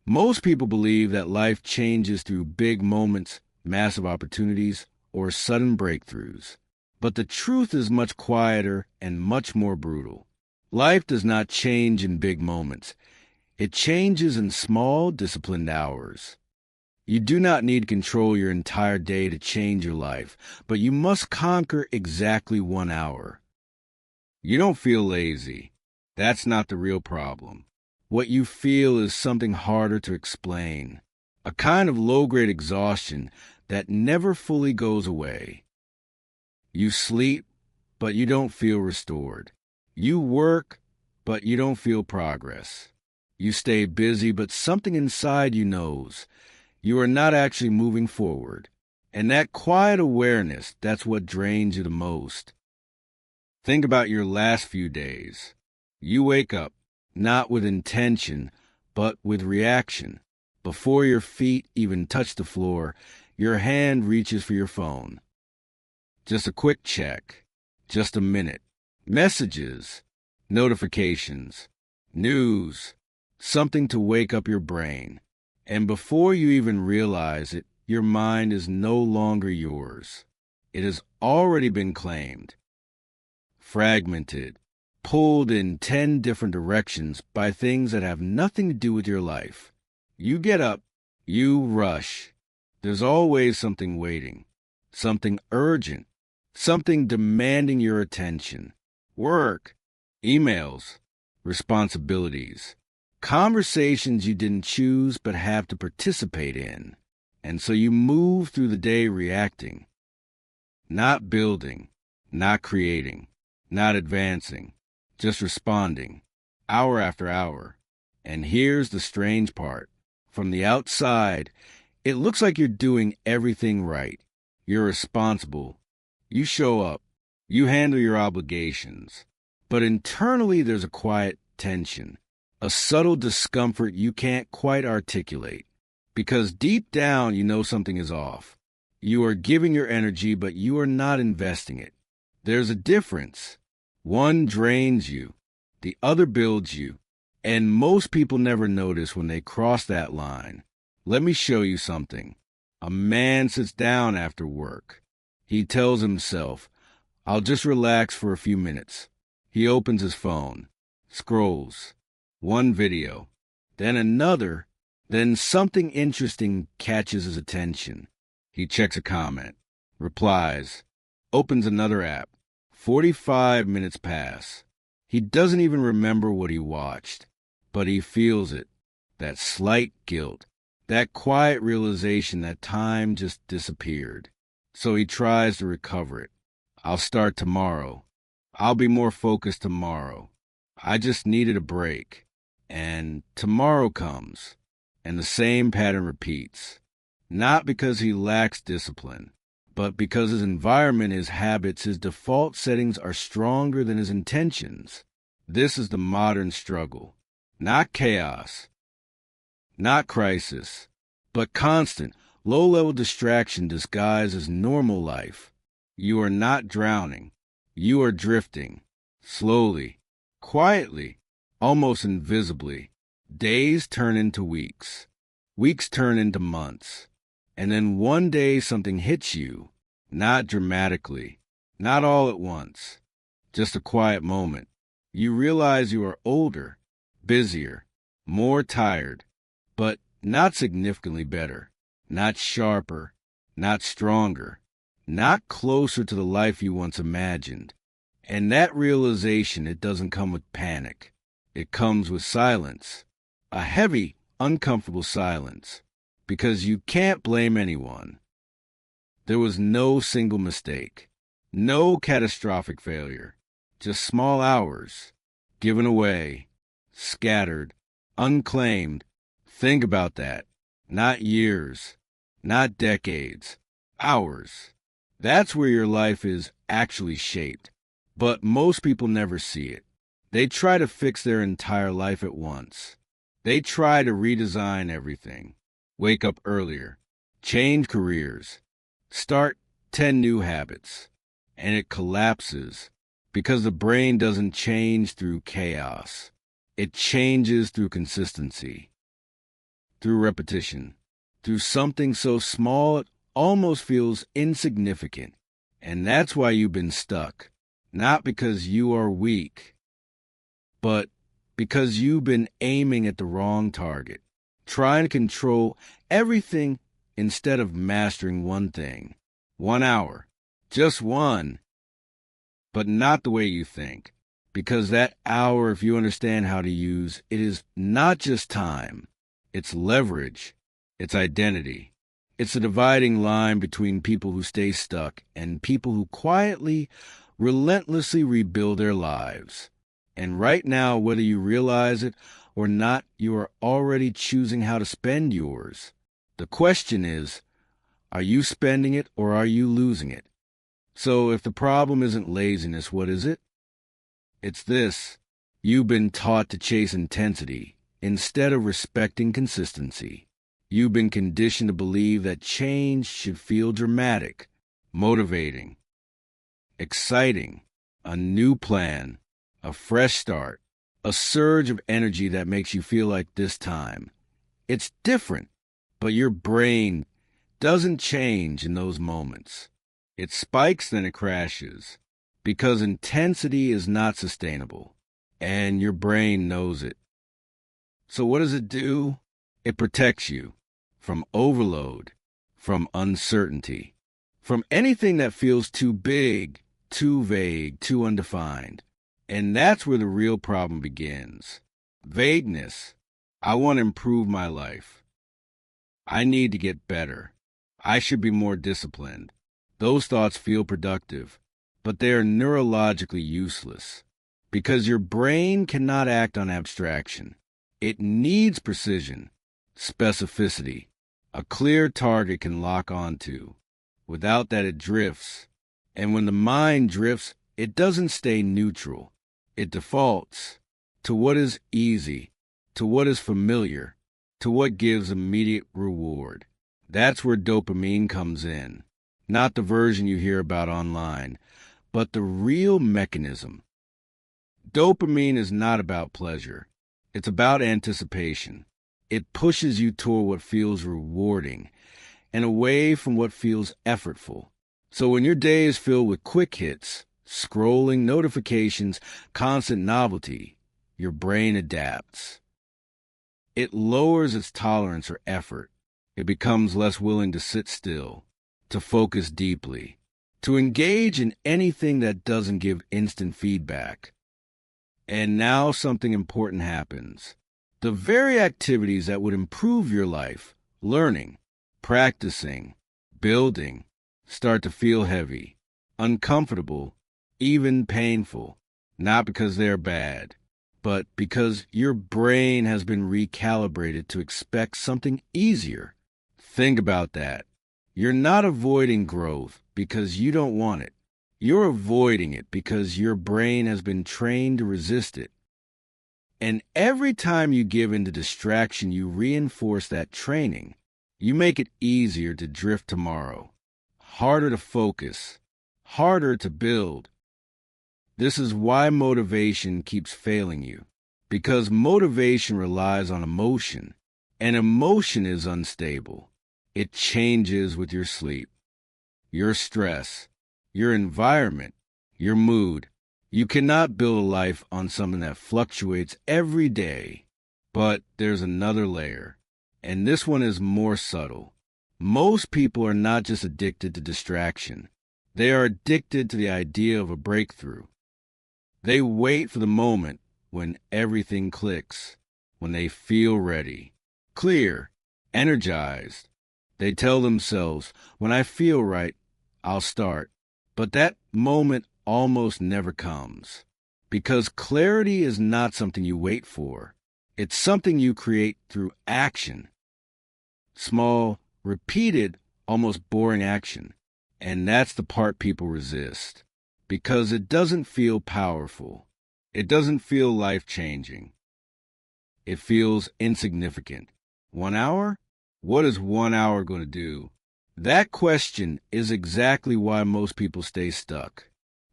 Most people believe that life changes through big moments, massive opportunities, or sudden breakthroughs. But the truth is much quieter and much more brutal. Life does not change in big moments. It changes in small, disciplined hours. You do not need to control your entire day to change your life, but you must conquer exactly 1 hour. You don't feel lazy. That's not the real problem. What you feel is something harder to explain, a kind of low-grade exhaustion that never fully goes away. You sleep, but you don't feel restored. You work, but you don't feel progress. You stay busy, but something inside you knows you are not actually moving forward. And that quiet awareness, that's what drains you the most. Think about your last few days. You wake up, not with intention, but with reaction. Before your feet even touch the floor, your hand reaches for your phone. Just a quick check. Just a minute. Messages, notifications, news, something to wake up your brain. And before you even realize it, your mind is no longer yours. It has already been claimed, fragmented, pulled in 10 different directions by things that have nothing to do with your life. You get up, you rush. There's always something waiting, something urgent, something demanding your attention. Work, emails, responsibilities, conversations you didn't choose but have to participate in. And so you move through the day reacting, not building, not creating, not advancing, just responding, hour after hour. And here's the strange part. From the outside, it looks like you're doing everything right. You're responsible. You show up. You handle your obligations. But internally, there's a quiet tension, a subtle discomfort you can't quite articulate. Because deep down, you know something is off. You are giving your energy, but you are not investing it. There's a difference. One drains you, the other builds you, and most people never notice when they cross that line. Let me show you something. A man sits down after work. He tells himself, I'll just relax for a few minutes. He opens his phone, scrolls, one video, then another, then something interesting catches his attention. He checks a comment, replies, opens another app. 45 minutes pass. He doesn't even remember what he watched, but he feels it, that slight guilt, that quiet realization that time just disappeared. So he tries to recover it. I'll start tomorrow. I'll be more focused tomorrow. I just needed a break. And tomorrow comes, and the same pattern repeats. Not because he lacks discipline, but because his environment, his habits, his default settings are stronger than his intentions. This is the modern struggle. Not chaos, not crisis, but constant, low-level distraction disguised as normal life. You are not drowning. You are drifting, slowly, quietly, almost invisibly. Days turn into weeks. Weeks turn into months. And then one day something hits you, not dramatically, not all at once, just a quiet moment. You realize you are older, busier, more tired, but not significantly better, not sharper, not stronger, not closer to the life you once imagined. And that realization, it doesn't come with panic. It comes with silence, a heavy, uncomfortable silence. Because you can't blame anyone. There was no single mistake, no catastrophic failure, just small hours, given away, scattered, unclaimed. Think about that. Not years, not decades, hours. That's where your life is actually shaped. But most people never see it. They try to fix their entire life at once. They try to redesign everything. Wake up earlier, change careers, start 10 new habits, and it collapses because the brain doesn't change through chaos. It changes through consistency. through repetition, through something so small it almost feels insignificant. And that's why you've been stuck. Not because you are weak, but because you've been aiming at the wrong target, trying to control everything instead of mastering one thing. 1 hour. Just one. But not the way you think. Because that hour, if you understand how to use, it is not just time. It's leverage. It's identity. It's a dividing line between people who stay stuck and people who quietly, relentlessly rebuild their lives. And right now, whether you realize it or not, you are already choosing how to spend yours. The question is, are you spending it or are you losing it? So if the problem isn't laziness, what is it? It's this. You've been taught to chase intensity instead of respecting consistency. You've been conditioned to believe that change should feel dramatic, motivating, exciting, a new plan, a fresh start, a surge of energy that makes you feel like this time. It's different, but your brain doesn't change in those moments. It spikes, then it crashes, because intensity is not sustainable, and your brain knows it. So what does it do? It protects you from overload, from uncertainty, from anything that feels too big, too vague, too undefined. And that's where the real problem begins. Vagueness. I want to improve my life. I need to get better. I should be more disciplined. Those thoughts feel productive, but they are neurologically useless because your brain cannot act on abstraction. It needs precision, specificity, a clear target can lock onto. Without that, it drifts. And when the mind drifts, it doesn't stay neutral. It defaults to what is easy, to what is familiar, to what gives immediate reward. That's where dopamine comes in. Not the version you hear about online, but the real mechanism. Dopamine is not about pleasure. It's about anticipation. It pushes you toward what feels rewarding and away from what feels effortful. So when your day is filled with quick hits, scrolling, notifications, constant novelty, your brain adapts. It lowers its tolerance for effort. It becomes less willing to sit still, to focus deeply, to engage in anything that doesn't give instant feedback. And now something important happens. The very activities that would improve your life, learning, practicing, building, start to feel heavy, uncomfortable, even painful, not because they're bad, but because your brain has been recalibrated to expect something easier. Think about that. You're not avoiding growth because you don't want it. You're avoiding it because your brain has been trained to resist it. And every time you give in to distraction, you reinforce that training. You make it easier to drift tomorrow, harder to focus, harder to build. This is why motivation keeps failing you, because motivation relies on emotion, and emotion is unstable. It changes with your sleep, your stress, your environment, your mood. You cannot build a life on something that fluctuates every day. But there's another layer, and this one is more subtle. Most people are not just addicted to distraction. They are addicted to the idea of a breakthrough. They wait for the moment when everything clicks, when they feel ready, clear, energized. They tell themselves, when I feel right, I'll start. But that moment almost never comes, because clarity is not something you wait for. It's something you create through action. Small, repeated, almost boring action. And that's the part people resist, because it doesn't feel powerful. It doesn't feel life-changing. It feels insignificant. 1 hour? What is 1 hour going to do? That question is exactly why most people stay stuck,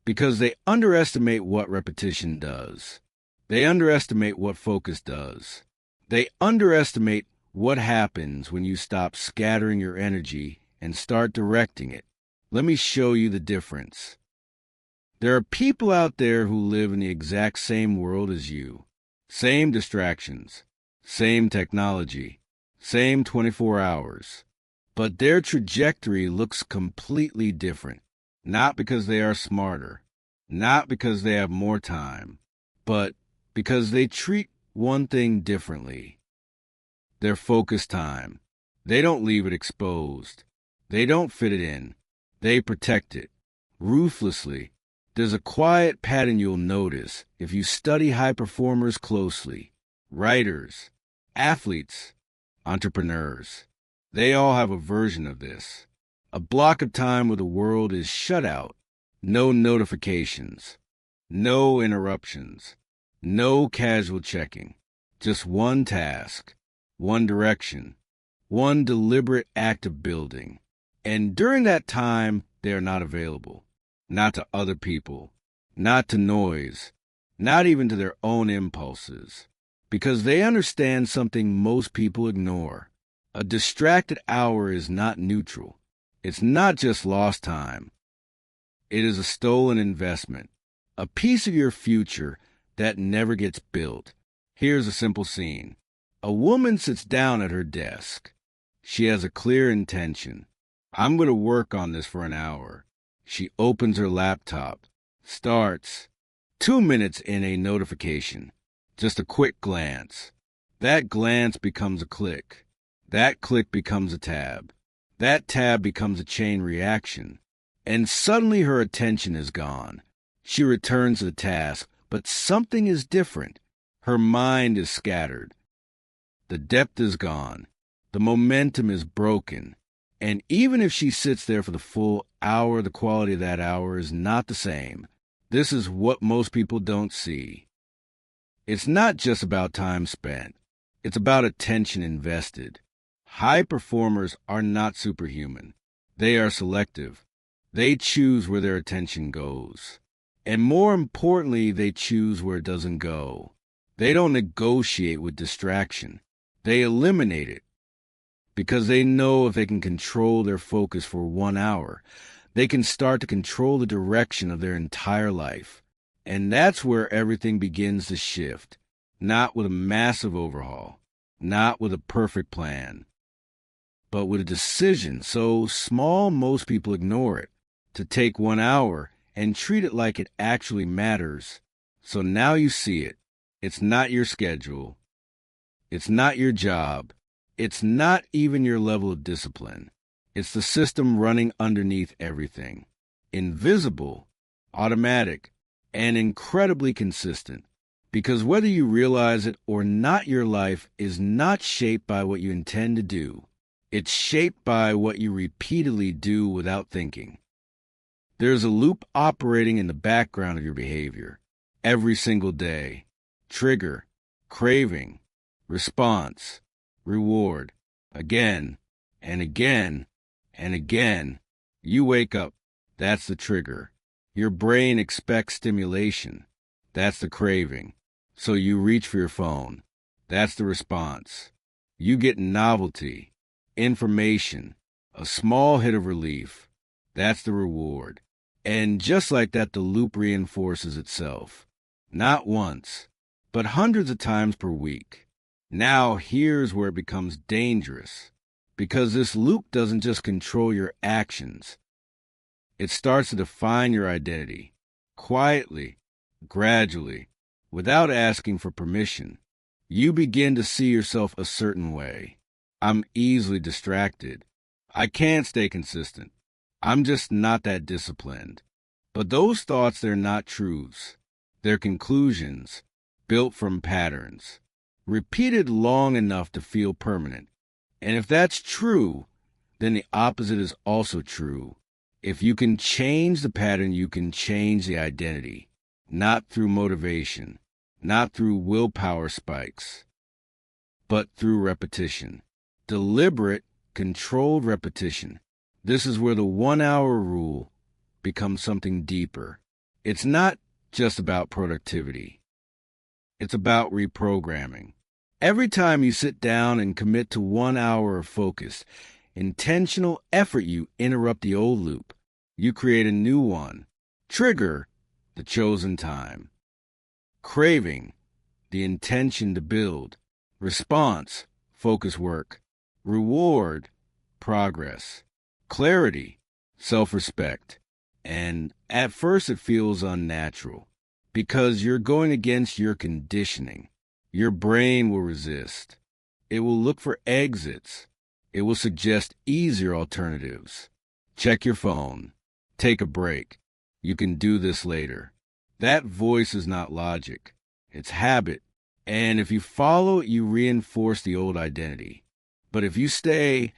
because they underestimate what repetition does. They underestimate what focus does. They underestimate What happens when you stop scattering your energy and start directing it? Let me show you the difference. There are people out there who live in the exact same world as you. Same distractions, same technology, same 24 hours. But their trajectory looks completely different. Not because they are smarter, not because they have more time, but because they treat one thing differently. Their focus time. They don't leave it exposed. They don't fit it in. They protect it ruthlessly. There's a quiet pattern you'll notice if you study high performers closely. Writers, athletes, entrepreneurs. They all have a version of this. A block of time where the world is shut out. No notifications. No interruptions. No casual checking. Just one task. One direction. One deliberate act of building. And during that time, they are not available. Not to other people. Not to noise. Not even to their own impulses. Because they understand something most people ignore. A distracted hour is not neutral. It's not just lost time. It is a stolen investment. A piece of your future that never gets built. Here's a simple scene. A woman sits down at her desk. She has a clear intention. I'm going to work on this for an hour. She opens her laptop. Starts. 2 minutes in, a notification. Just a quick glance. That glance becomes a click. That click becomes a tab. That tab becomes a chain reaction. And suddenly her attention is gone. She returns to the task, but something is different. Her mind is scattered. The depth is gone. The momentum is broken. And even if she sits there for the full hour, the quality of that hour is not the same. This is what most people don't see. It's not just about time spent. It's about attention invested. High performers are not superhuman. They are selective. They choose where their attention goes. And more importantly, they choose where it doesn't go. They don't negotiate with distraction. They eliminate it. Because they know if they can control their focus for 1 hour, they can start to control the direction of their entire life. And that's where everything begins to shift. Not with a massive overhaul. Not with a perfect plan. But with a decision so small most people ignore it. To take 1 hour and treat it like it actually matters. So now you see it. It's not your schedule. It's not your job. It's not even your level of discipline. It's the system running underneath everything. Invisible, automatic, and incredibly consistent. Because whether you realize it or not, your life is not shaped by what you intend to do. It's shaped by what you repeatedly do without thinking. There's a loop operating in the background of your behavior. Every single day. Trigger, craving, response, reward. Again, and again, and again. You wake up. That's the trigger. Your brain expects stimulation. That's the craving. So you reach for your phone. That's the response. You get novelty, information, a small hit of relief. That's the reward. And just like that, the loop reinforces itself. Not once, but hundreds of times per week. Now here's where it becomes dangerous. Because this loop doesn't just control your actions. It starts to define your identity. Quietly, gradually, without asking for permission. You begin to see yourself a certain way. I'm easily distracted. I can't stay consistent. I'm just not that disciplined. But those thoughts, they're not truths. They're conclusions, built from patterns, repeated long enough to feel permanent. And if that's true, then the opposite is also true. If you can change the pattern, you can change the identity. Not through motivation, not through willpower spikes, but through repetition. Deliberate, controlled repetition. This is where the 1 hour rule becomes something deeper. It's not just about productivity. It's about reprogramming. Every time you sit down and commit to 1 hour of focused, intentional effort, you interrupt the old loop. You create a new one. Trigger, the chosen time. Craving, the intention to build. Response, focus work. Reward, progress. Clarity, self-respect. And at first it feels unnatural because you're going against your conditioning. Your brain will resist. It will look for exits. It will suggest easier alternatives. Check your phone. Take a break. You can do this later. That voice is not logic. It's habit. And if you follow it, you reinforce the old identity. But if you stay,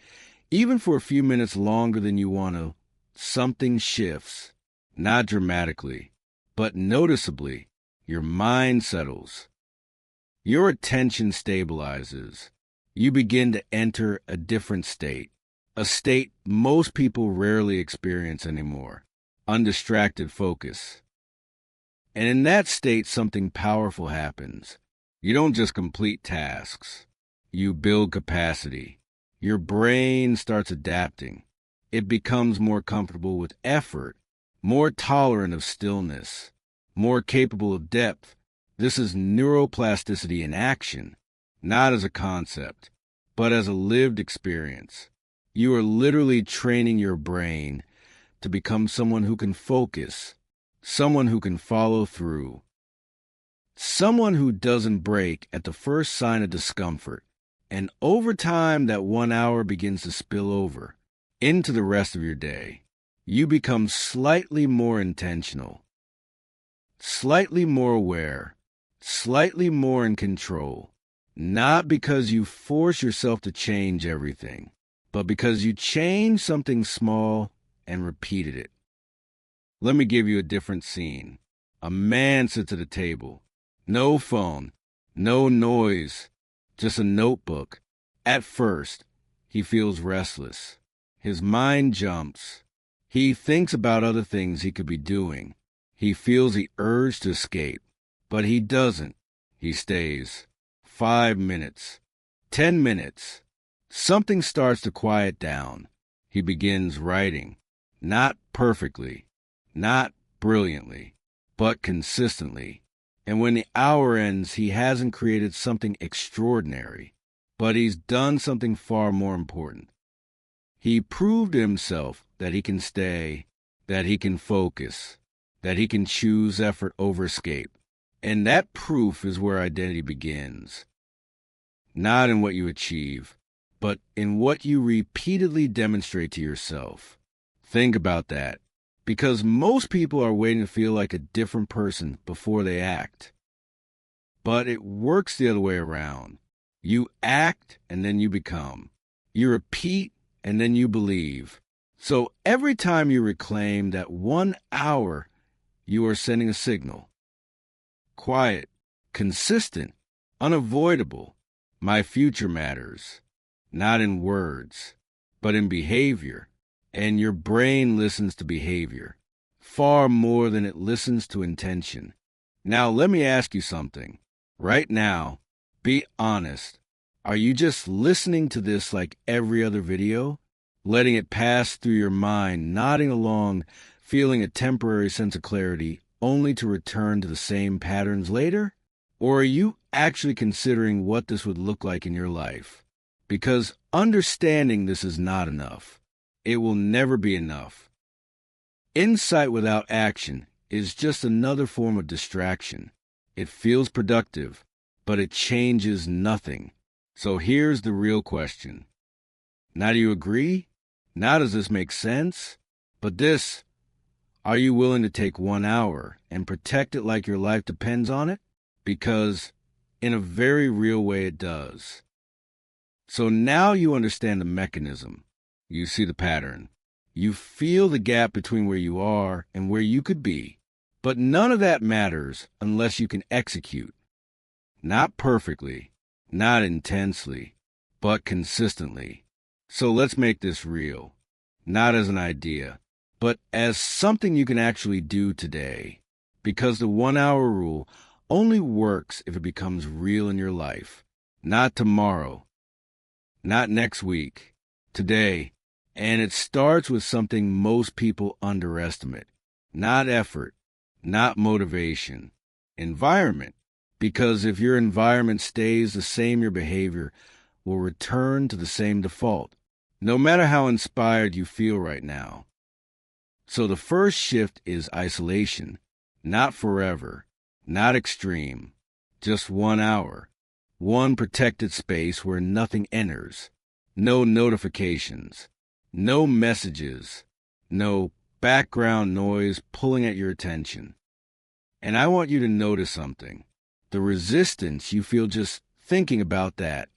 even for a few minutes longer than you want to, something shifts. Not dramatically, but noticeably. Your mind settles. Your attention stabilizes. You begin to enter a different state, a state most people rarely experience anymore, undistracted focus. And in that state, something powerful happens. You don't just complete tasks. You build capacity. Your brain starts adapting. It becomes more comfortable with effort, more tolerant of stillness, more capable of depth. This is neuroplasticity in action, not as a concept, but as a lived experience. You are literally training your brain to become someone who can focus, someone who can follow through, someone who doesn't break at the first sign of discomfort. And over time, that 1 hour begins to spill over into the rest of your day. You become slightly more intentional, slightly more aware, slightly more in control, not because you force yourself to change everything, but because you changed something small and repeated it. Let me give you a different scene. A man sits at a table. No phone, no noise, just a notebook. At first, he feels restless. His mind jumps. He thinks about other things he could be doing. He feels the urge to escape, but he doesn't. He stays. 5 minutes, 10 minutes. Something starts to quiet down. He begins writing, not perfectly, not brilliantly, but consistently. And when the hour ends, he hasn't created something extraordinary, but he's done something far more important. He proved to himself that he can stay, that he can focus, that he can choose effort over escape. And that proof is where identity begins. Not in what you achieve, but in what you repeatedly demonstrate to yourself. Think about that, because most people are waiting to feel like a different person before they act. But it works the other way around. You act and then you become. You repeat and then you believe. So every time you reclaim that 1 hour, you are sending a signal. Quiet, consistent, unavoidable. My future matters, not in words, but in behavior. And your brain listens to behavior far more than it listens to intention. Now, let me ask you something. Right now, be honest. Are you just listening to this like every other video? Letting it pass through your mind, nodding along, feeling a temporary sense of clarity, only to return to the same patterns later? Or are you actually considering what this would look like in your life? Because understanding this is not enough. It will never be enough. Insight without action is just another form of distraction. It feels productive, but it changes nothing. So here's the real question. Now, do you agree? Now, does this make sense? But this, are you willing to take 1 hour and protect it like your life depends on it? Because in a very real way it does. So now you understand the mechanism. You see the pattern. You feel the gap between where you are and where you could be. But none of that matters unless you can execute. Not perfectly, not intensely, but consistently. So let's make this real. Not as an idea, but as something you can actually do today. Because the 1 hour rule only works if it becomes real in your life. not tomorrow, not next week, today. And it starts with something most people underestimate. Not effort, not motivation, environment. Because if your environment stays the same, your behavior will return to the same default, no matter how inspired you feel right now. So the first shift is isolation. Not forever, not extreme, just 1 hour. One protected space where nothing enters. No notifications, no messages, no background noise pulling at your attention. And I want you to notice something. The resistance you feel just thinking about that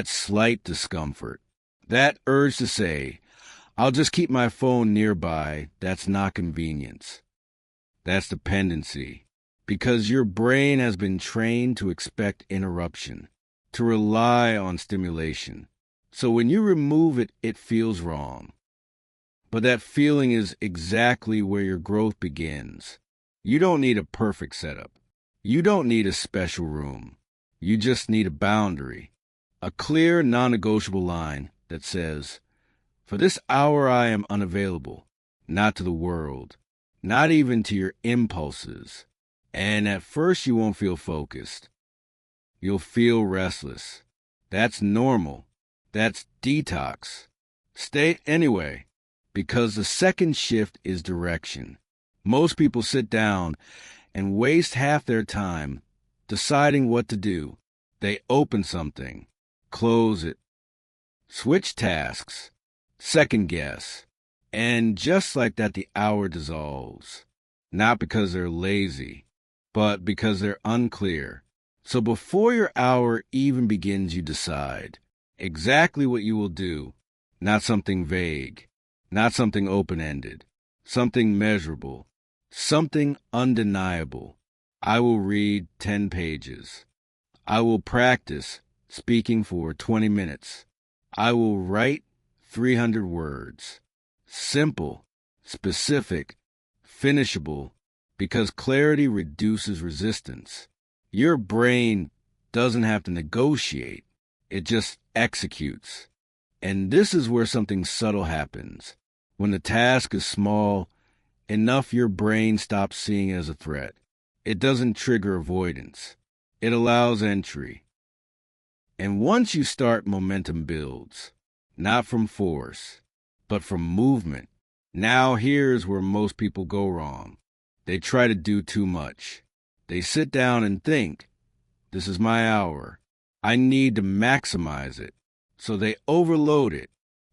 slight discomfort, that urge to say, I'll just keep my phone nearby, that's not convenience. That's dependency. Because your brain has been trained to expect interruption, to rely on stimulation. So when you remove it, it feels wrong. But that feeling is exactly where your growth begins. You don't need a perfect setup. You don't need a special room. You just need a boundary, a clear, non-negotiable line that says, for this hour I am unavailable, not to the world, not even to your impulses. And at first you won't feel focused. You'll feel restless. That's normal. That's detox. Stay anyway, because the second shift is direction. Most people sit down and waste half their time deciding what to do. They open something, close it, switch tasks, second guess, and just like that the hour dissolves. Not because they're lazy, but because they're unclear. So before your hour even begins, you decide exactly what you will do, not something vague, not something open-ended, something measurable, something undeniable. I will read 10 pages. I will practice speaking for 20 minutes. I will write 300 words. Simple, specific, finishable, because clarity reduces resistance. Your brain doesn't have to negotiate. It just executes. And this is where something subtle happens. When the task is small enough, your brain stops seeing it as a threat. It doesn't trigger avoidance. It allows entry. And once you start, momentum builds. Not from force, but from movement. Now here's where most people go wrong. They try to do too much. They sit down and think, this is my hour. I need to maximize it. So they overload it.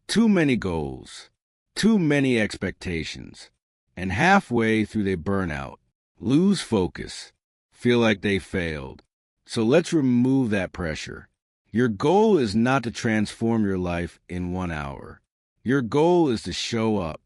Too many goals, too many expectations. And halfway through they burn out, lose focus, feel like they failed. So let's remove that pressure. Your goal is not to transform your life in 1 hour. Your goal is to show up,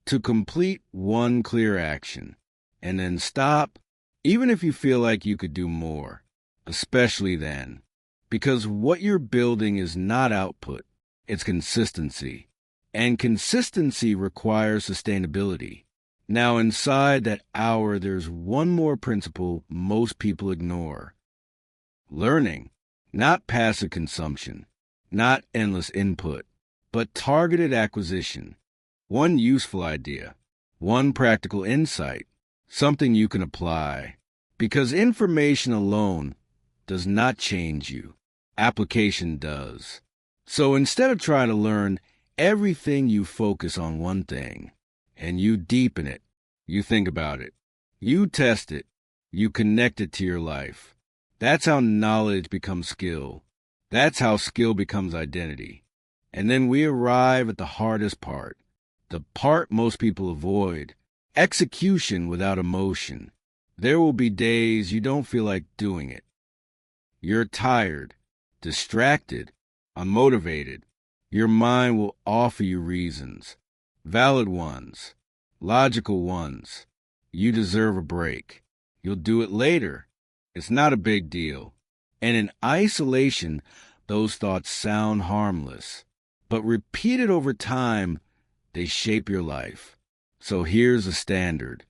to complete one clear action, and then stop, even if you feel like you could do more, especially then. Because what you're building is not output, it's consistency. And consistency requires sustainability. Now, inside that hour, there's one more principle most people ignore. Learning, not passive consumption, not endless input, but targeted acquisition. One useful idea, one practical insight, something you can apply. Because information alone does not change you. Application does. So instead of trying to learn everything, you focus on one thing, and you deepen it. You think about it. You test it. You connect it to your life. That's how knowledge becomes skill. That's how skill becomes identity. And then we arrive at the hardest part, the part most people avoid, execution without emotion. There will be days you don't feel like doing it. You're tired, distracted, unmotivated. Your mind will offer you reasons, valid ones, logical ones. You deserve a break. You'll do it later. It's not a big deal. And in isolation, those thoughts sound harmless. But repeated over time, they shape your life. So here's a standard.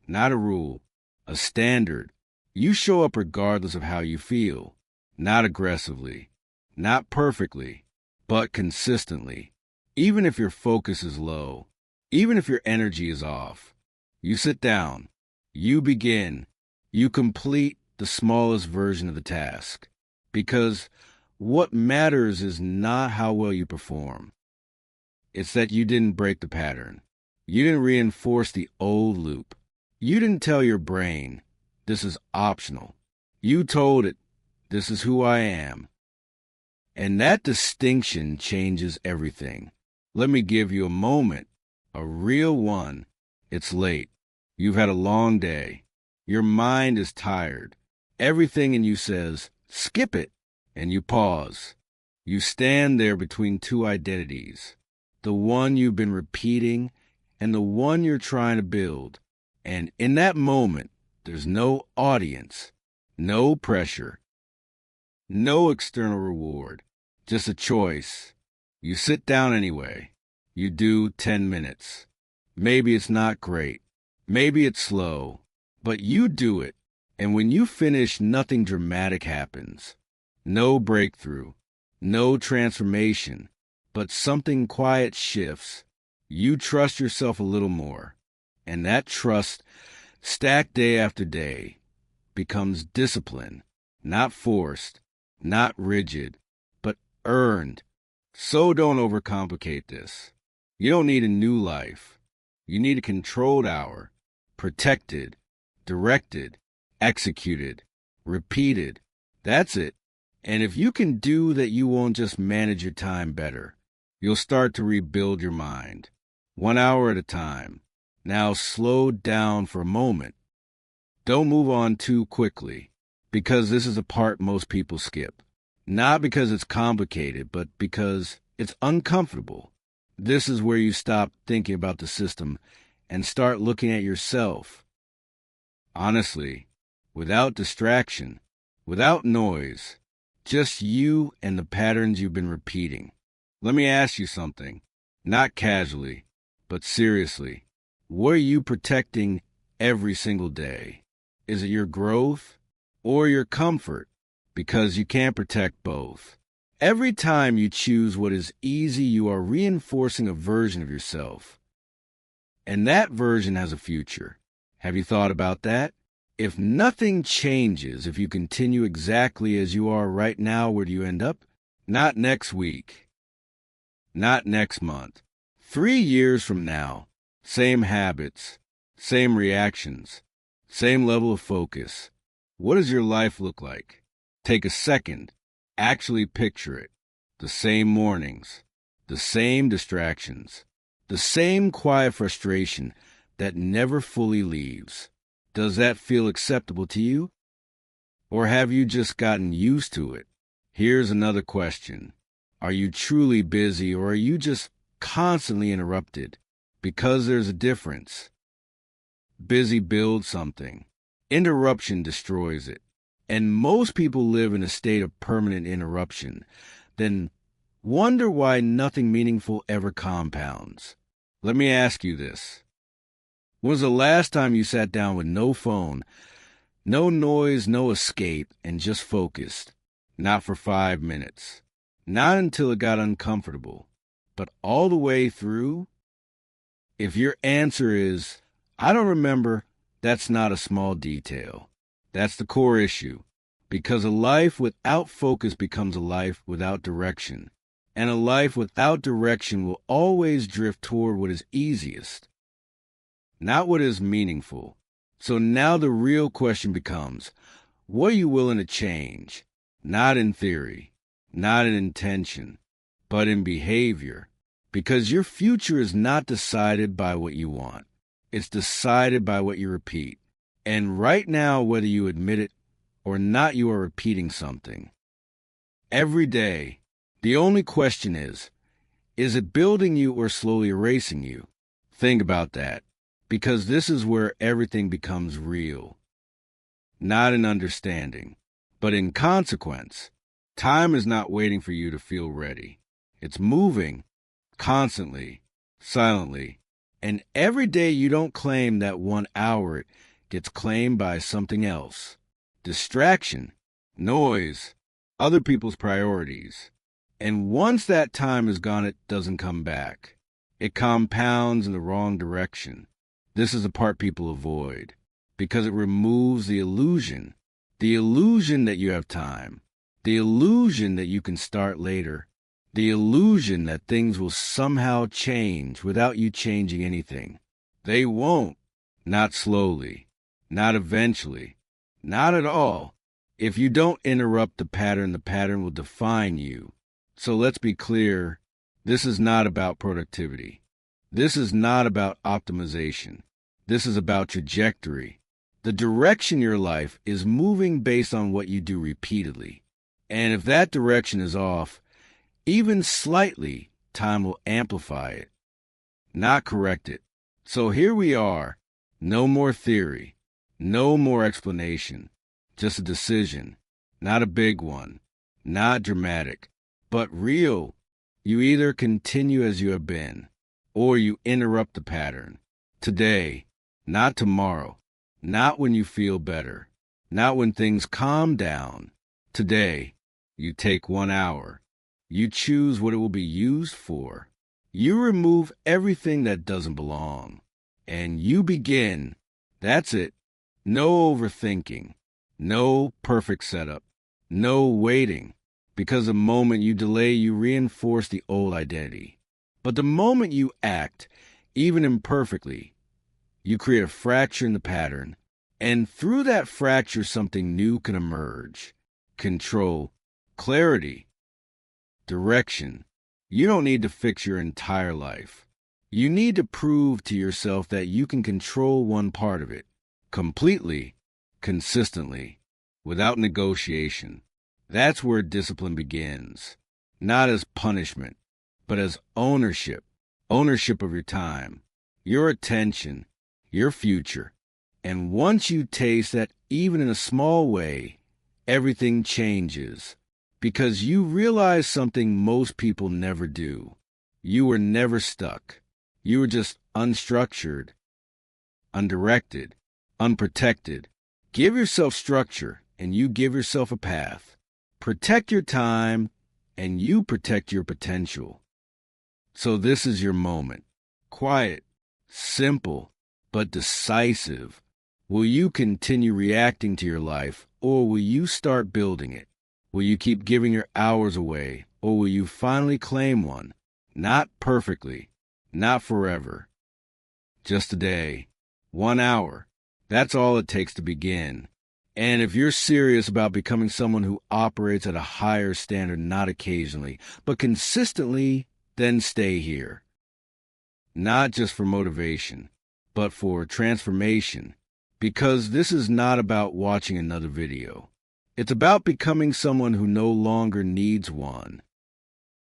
Not a rule, a standard. You show up regardless of how you feel. not aggressively, not perfectly, but consistently. Even if your focus is low, even if your energy is off, you sit down, you begin, you complete the smallest version of the task. Because what matters is not how well you perform. It's that you didn't break the pattern. You didn't reinforce the old loop. You didn't tell your brain, this is optional. You told it, this is who I am. And that distinction changes everything. Let me give you a moment, a real one. It's late. You've had a long day. Your mind is tired. Everything in you says, skip it. And you pause. You stand there between two identities, the one you've been repeating and the one you're trying to build. And in that moment, there's no audience, no pressure, no external reward, just a choice. You sit down anyway. You do 10 minutes. Maybe it's not great. Maybe it's slow. But you do it. And when you finish, nothing dramatic happens. No breakthrough. No transformation. But something quiet shifts. You trust yourself a little more. And that trust, stacked day after day, becomes discipline. Not forced. Not rigid. But earned. So don't overcomplicate this. You don't need a new life. You need a controlled hour, protected, directed, executed, repeated. That's it. And if you can do that, you won't just manage your time better. You'll start to rebuild your mind, 1 hour at a time. Now slow down for a moment. Don't move on too quickly, because this is a part most people skip. Not because it's complicated, but because it's uncomfortable. This is where you stop thinking about the system and start looking at yourself. Honestly, without distraction, without noise, just you and the patterns you've been repeating. Let me ask you something, not casually, but seriously. What are you protecting every single day? Is it your growth or your comfort? Because you can't protect both. Every time you choose what is easy, you are reinforcing a version of yourself. And that version has a future. Have you thought about that? If nothing changes, if you continue exactly as you are right now, where do you end up? Not next week. Not next month. 3 years from now. Same habits. Same reactions. Same level of focus. What does your life look like? Take a second. Actually picture it. The same mornings. The same distractions. The same quiet frustration that never fully leaves. Does that feel acceptable to you? Or have you just gotten used to it? Here's another question. Are you truly busy, or are you just constantly interrupted? Because there's a difference. Busy builds something. Interruption destroys it. And most people live in a state of permanent interruption, then wonder why nothing meaningful ever compounds. Let me ask you this. When was the last time you sat down with no phone, no noise, no escape, and just focused? Not for 5 minutes. Not until it got uncomfortable. But all the way through? If your answer is, I don't remember, that's not a small detail. That's the core issue. Because a life without focus becomes a life without direction. And a life without direction will always drift toward what is easiest, not what is meaningful. So now the real question becomes, what are you willing to change? Not in theory, not in intention, but in behavior. Because your future is not decided by what you want. It's decided by what you repeat. And right now, whether you admit it or not, you are repeating something. Every day, the only question is it building you or slowly erasing you? Think about that. Because this is where everything becomes real. Not in understanding, but in consequence. Time is not waiting for you to feel ready. It's moving, constantly, silently. And every day you don't claim that 1 hour, it gets claimed by something else. Distraction, noise, other people's priorities. And once that time is gone, it doesn't come back. It compounds in the wrong direction. This is the part people avoid because it removes the illusion that you have time, the illusion that you can start later, the illusion that things will somehow change without you changing anything. They won't. Not slowly. Not eventually. Not at all. If you don't interrupt the pattern will define you. So let's be clear, this is not about productivity. This is not about optimization. This is about trajectory. The direction your life is moving based on what you do repeatedly. And if that direction is off, even slightly, time will amplify it, not correct it. So here we are. No more theory. No more explanation. Just a decision. Not a big one. Not dramatic. But real. You either continue as you have been, or you interrupt the pattern. Today. Not tomorrow. Not when you feel better. Not when things calm down. Today. You take 1 hour. You choose what it will be used for. You remove everything that doesn't belong. And you begin. That's it. No overthinking. No perfect setup. No waiting. Because the moment you delay, you reinforce the old identity. But the moment you act, even imperfectly, you create a fracture in the pattern. And through that fracture, something new can emerge. Control. Clarity. Direction. You don't need to fix your entire life. You need to prove to yourself that you can control one part of it, completely, consistently, without negotiation. That's where discipline begins, not as punishment, but as ownership. Ownership of your time, your attention, your future. And once you taste that, even in a small way, everything changes. Because you realize something most people never do. You were never stuck. You were just unstructured, undirected, unprotected. Give yourself structure, and you give yourself a path. Protect your time, and you protect your potential. So this is your moment. Quiet, simple, but decisive. Will you continue reacting to your life, or will you start building it? Will you keep giving your hours away, or will you finally claim one? Not perfectly, not forever. Just a day, 1 hour. That's all it takes to begin. And if you're serious about becoming someone who operates at a higher standard, not occasionally, but consistently, then stay here. Not just for motivation, but for transformation. Because this is not about watching another video. It's about becoming someone who no longer needs one.